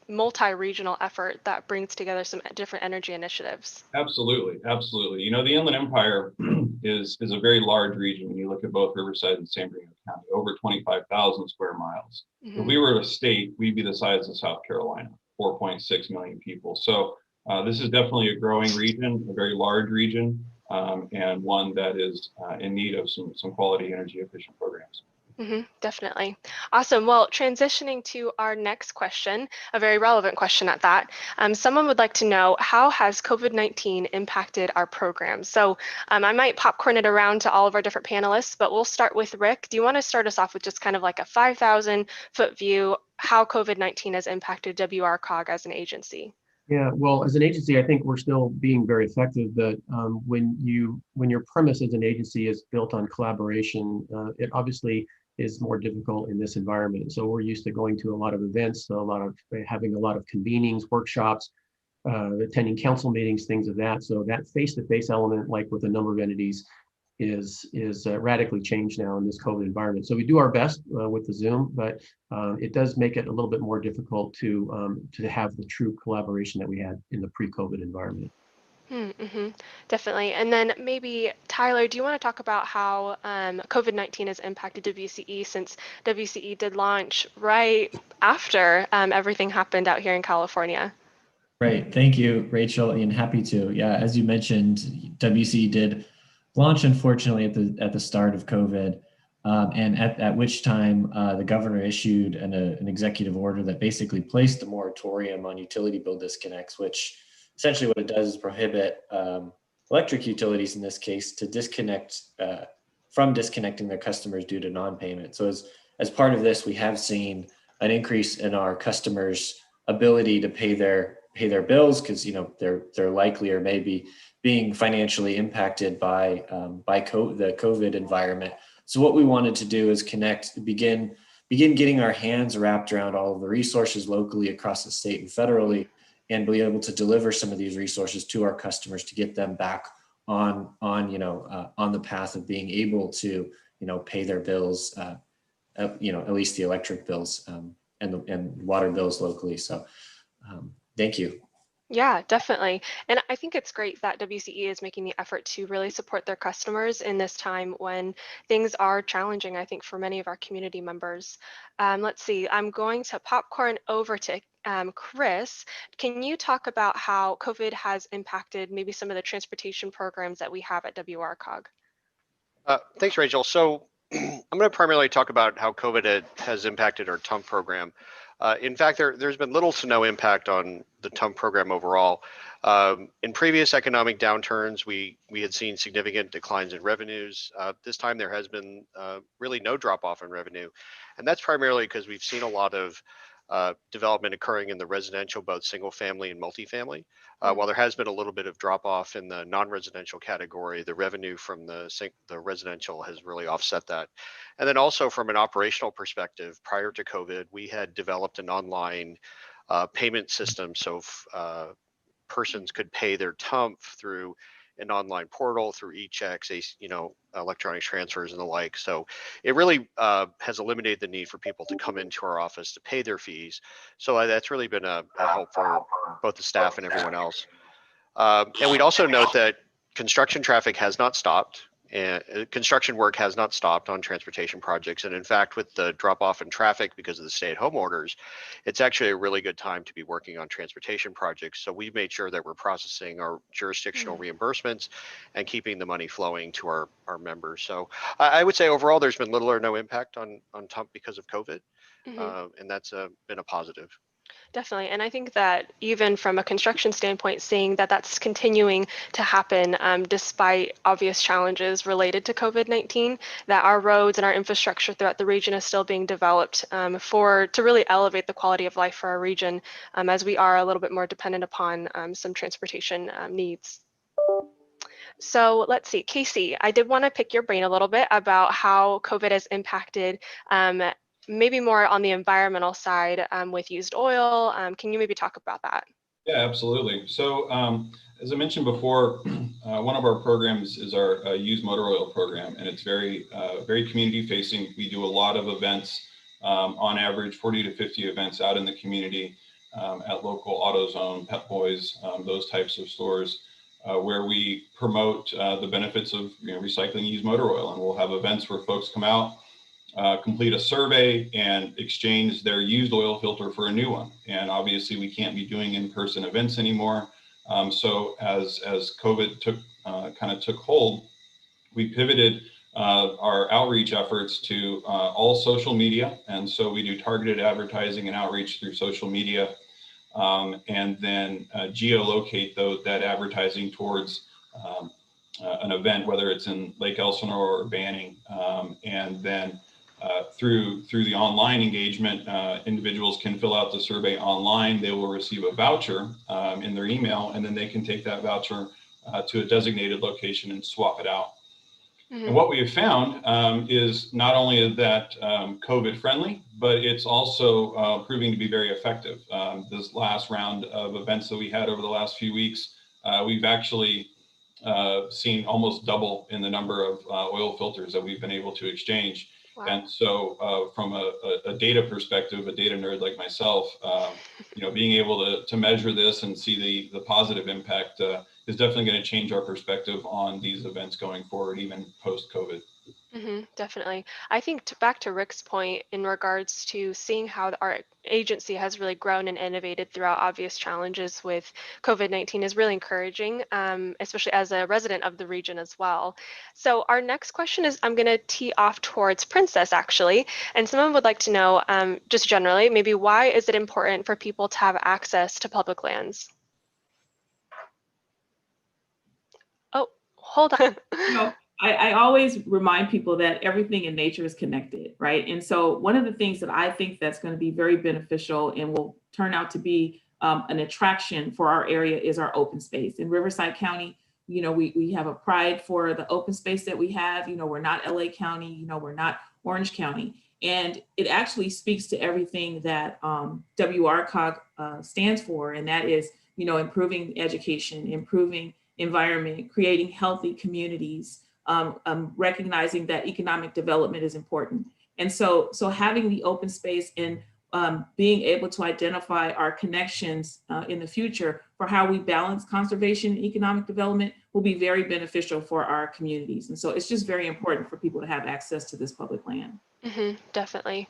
multi-regional effort that brings together some different energy initiatives. Absolutely, absolutely. You know, the Inland Empire is a very large region when you look at both Riverside and San Bernardino County, over 25,000 square miles. If we were a state, we'd be the size of South Carolina, 4.6 million people. So this is definitely a growing region, a very large region, and one that is in need of some quality energy efficient programs. Definitely. Awesome. Well, transitioning to our next question, a very relevant question at that. Someone would like to know, how has COVID-19 impacted our program? So I might popcorn it around to all of our different panelists, but we'll start with Rick. Do you want to start us off with just kind of like a 5,000-foot view, how COVID-19 has impacted WRCOG as an agency? Yeah, well, as an agency, I think we're still being very effective. But when your premise as an agency is built on collaboration, it obviously is more difficult in this environment. So we're used to going to a lot of events, having a lot of convenings, workshops, attending council meetings, things of that. So that face-to-face element, like with a number of entities, is radically changed now in this COVID environment. So we do our best with the Zoom, but it does make it a little bit more difficult to have the true collaboration that we had in the pre-COVID environment. Mm-hmm. Definitely. And then maybe, Tyler, do you want to talk about how COVID-19 has impacted WCE, since WCE did launch right after everything happened out here in California? Right. Thank you, Rachel, and happy to. Yeah, as you mentioned, WCE did launch, unfortunately, at the start of COVID, and at which time the governor issued an executive order that basically placed a moratorium on utility bill disconnects, which essentially what it does is prohibit electric utilities, in this case, to disconnect from disconnecting their customers due to non-payment. So as part of this, we have seen an increase in our customers' ability to pay their bills, because they're likely or maybe being financially impacted by the COVID environment. So what we wanted to do is begin getting our hands wrapped around all of the resources locally across the state and federally, and be able to deliver some of these resources to our customers to get them back on the path of being able to pay their bills, at least the electric bills and water bills locally. So thank you. Yeah, definitely. And I think it's great that WCE is making the effort to really support their customers in this time when things are challenging, I think, for many of our community members. Let's see, I'm going to popcorn over to Chris. Can you talk about how COVID has impacted maybe some of the transportation programs that we have at WRCOG? Thanks, Rachel. So I'm going to primarily talk about how COVID has impacted our TUMP program. In fact, there's been little to no impact on the TUMP program overall. In previous economic downturns, we had seen significant declines in revenues. This time there has been really no drop off in revenue. And that's primarily because we've seen a lot of development occurring in the residential, both single family and multifamily. While there has been a little bit of drop off in the non-residential category, the revenue from the residential has really offset that. And then also from an operational perspective, prior to COVID, we had developed an online payment system. So persons could pay their TUMP through an online portal, through e-checks, electronic transfers and the like. So it really has eliminated the need for people to come into our office to pay their fees. So that's really been a help for both the staff and everyone else. And we'd also note that construction traffic has not stopped. And construction work has not stopped on transportation projects. And in fact, with the drop off in traffic because of the stay-at-home orders, it's actually a really good time to be working on transportation projects. So we've made sure that we're processing our jurisdictional reimbursements and keeping the money flowing to our members. So I would say overall, there's been little or no impact on TUMP because of COVID. And that's been a positive. Definitely. And I think that even from a construction standpoint, seeing that that's continuing to happen despite obvious challenges related to COVID-19, that our roads and our infrastructure throughout the region is still being developed to really elevate the quality of life for our region, as we are a little bit more dependent upon some transportation needs. So let's see, Casey, I did want to pick your brain a little bit about how COVID has impacted maybe more on the environmental side with used oil. Can you maybe talk about that? Yeah, absolutely. So as I mentioned before, one of our programs is our used motor oil program, and it's very community facing. We do a lot of events, on average 40 to 50 events out in the community at local AutoZone, Pep Boys, those types of stores, where we promote the benefits of recycling used motor oil. And we'll have events where folks come out, complete a survey and exchange their used oil filter for a new one. And obviously we can't be doing in-person events anymore. So as COVID took hold, we pivoted our outreach efforts to all social media. And so we do targeted advertising and outreach through social media, and then geolocate that advertising towards an event, whether it's in Lake Elsinore or Banning, and then through the online engagement, individuals can fill out the survey online. They will receive a voucher in their email, and then they can take that voucher to a designated location and swap it out. And what we have found is not only is that COVID friendly, but it's also proving to be very effective. This last round of events that we had over the last few weeks, we've actually seen almost double in the number of oil filters that we've been able to exchange. Wow. And so from a data perspective, a data nerd like myself, being able to measure this and see the positive impact definitely going to change our perspective on these events going forward, even post-COVID. Definitely. I think back to Rick's point in regards to seeing how our agency has really grown and innovated throughout obvious challenges with COVID-19 is really encouraging, especially as a resident of the region as well. So our next question is, I'm going to tee off towards Princess actually, and someone would like to know, just generally, maybe why is it important for people to have access to public lands? Oh, hold on. I always remind people that everything in nature is connected, right? And so one of the things that I think that's going to be very beneficial and will turn out to be an attraction for our area is our open space. In Riverside County, we have a pride for the open space that we have. We're not LA County, we're not Orange County. And it actually speaks to everything that WRCOG stands for, and that is, improving education, improving environment, creating healthy communities, recognizing that economic development is important. And so having the open space and being able to identify our connections in the future for how we balance conservation and economic development will be very beneficial for our communities. And so it's just very important for people to have access to this public land. Definitely.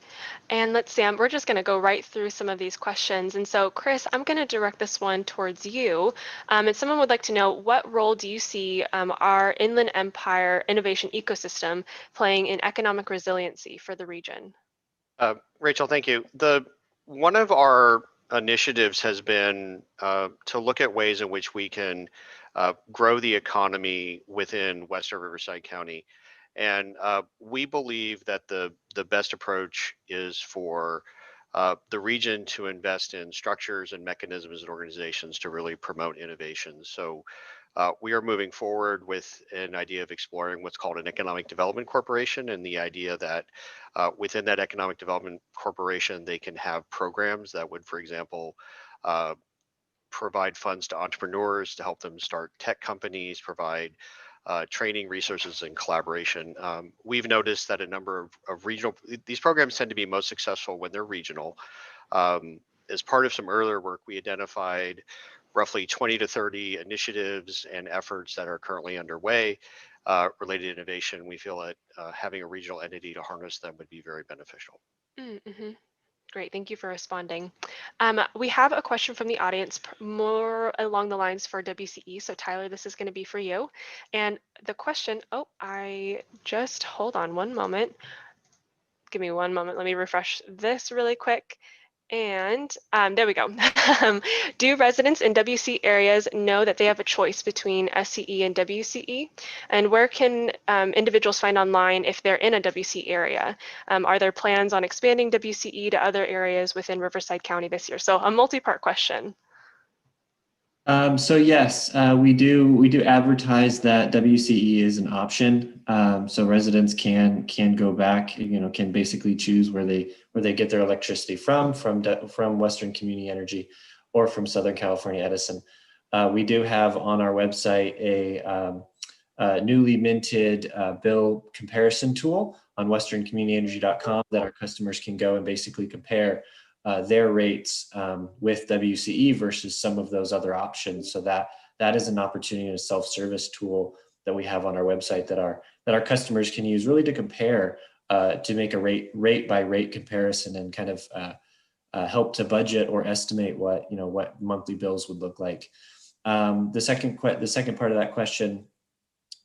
And let's see, we're just going to go right through some of these questions. And so, Chris, I'm going to direct this one towards you. And someone would like to know, what role do you see our Inland Empire innovation ecosystem playing in economic resiliency for the region? Rachel, thank you. One of our initiatives has been to look at ways in which we can grow the economy within Western Riverside County. And we believe that the best approach is for the region to invest in structures and mechanisms and organizations to really promote innovation. So we are moving forward with an idea of exploring what's called an economic development corporation, and the idea that within that economic development corporation, they can have programs that would, for example, provide funds to entrepreneurs to help them start tech companies, provide training resources and collaboration. We've noticed that a number of regional, these programs tend to be most successful when they're regional. As part of some earlier work, we identified roughly 20 to 30 initiatives and efforts that are currently underway related to innovation. We feel that having a regional entity to harness them would be very beneficial. Great, thank you for responding. We have a question from the audience more along the lines for WCE. So Tyler, this is going to be for you. And the question, hold on one moment. Give me one moment. Let me refresh this really quick. And there we go. Do residents in WC areas know that they have a choice between SCE and WCE? And where can individuals find online if they're in a WC area? Are there plans on expanding WCE to other areas within Riverside County this year? So a multi-part question. So yes, we do advertise that WCE is an option. So residents can go back, can basically choose where they get their electricity from Western Community Energy or from Southern California Edison. We do have on our website a newly minted bill comparison tool on westerncommunityenergy.com that our customers can go and basically compare their rates with WCE versus some of those other options. So that is an opportunity, a self-service tool that we have on our website that our customers can use really to compare, to make a rate by rate comparison and kind of help to budget or estimate what monthly bills would look like. The second part of that question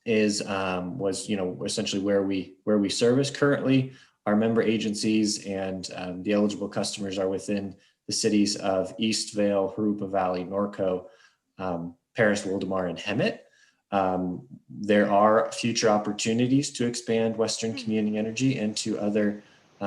was essentially where we service currently. Our member agencies and the eligible customers are within the cities of Eastvale, Jurupa Valley, Norco, Paris, Wildomar, and Hemet. There are future opportunities to expand Western Community Energy into other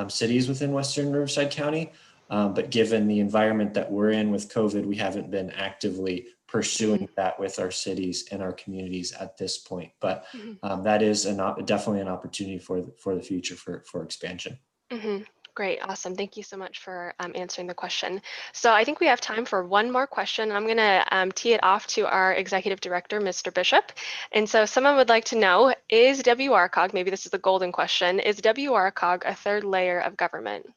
cities within Western Riverside County. But given the environment that we're in with COVID, we haven't been actively pursuing that with our cities and our communities at this point. But that is definitely an opportunity for the future for expansion. Great, awesome. Thank you so much for answering the question. So I think we have time for one more question. I'm going to tee it off to our Executive Director, Mr. Bishop. And so someone would like to know, is WRCOG, maybe this is the golden question, is WRCOG a third layer of government?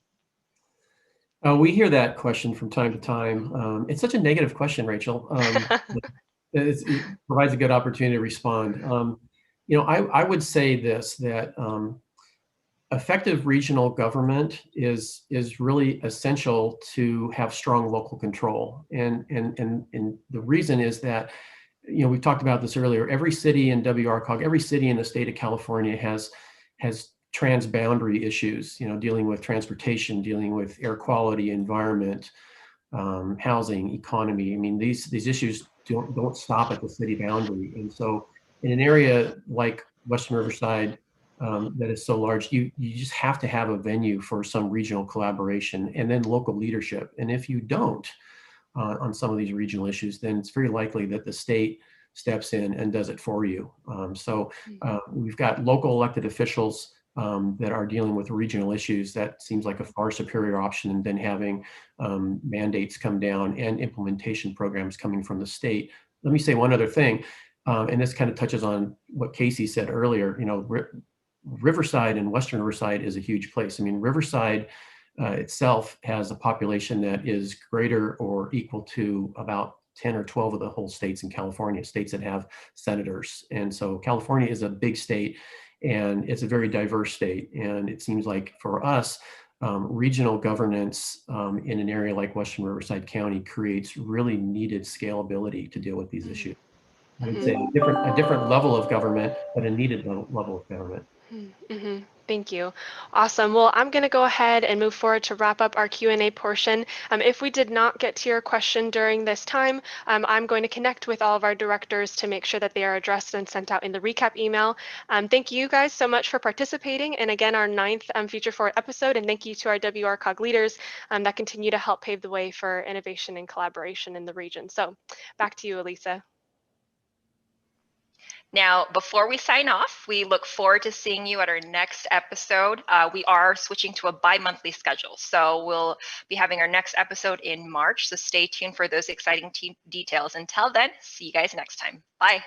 We hear that question from time to time. It's such a negative question, Rachel. it provides a good opportunity to respond. I would say this, that effective regional government is really essential to have strong local control. And the reason is that, we talked about this earlier, every city in WRCOG, every city in the state of California has transboundary issues, dealing with transportation, dealing with air quality, environment, housing, economy. I mean, these issues don't stop at the city boundary. And so in an area like Western Riverside, that is so large, you just have to have a venue for some regional collaboration and then local leadership. And if you don't on some of these regional issues, then it's very likely that the state steps in and does it for you. We've got local elected officials that are dealing with regional issues. That seems like a far superior option than having mandates come down and implementation programs coming from the state. Let me say one other thing, and this kind of touches on what Casey said earlier. Riverside and Western Riverside is a huge place. I mean, Riverside itself has a population that is greater or equal to about 10 or 12 of the whole states in California, states that have senators. And so California is a big state, and it's a very diverse state. And it seems like for us, regional governance in an area like Western Riverside County creates really needed scalability to deal with these issues. I would say a different level of government, but a needed level of government. Mm-hmm. Thank you. Awesome. Well, I'm going to go ahead and move forward to wrap up our Q&A portion. If we did not get to your question during this time, I'm going to connect with all of our directors to make sure that they are addressed and sent out in the recap email. Thank you guys so much for participating. And again, our 9th Future Forward episode. And thank you to our WRCOG leaders that continue to help pave the way for innovation and collaboration in the region. So back to you, Elisa. Now, before we sign off, we look forward to seeing you at our next episode. We are switching to a bi-monthly schedule, so we'll be having our next episode in March, so stay tuned for those exciting details. Until then, see you guys next time. Bye.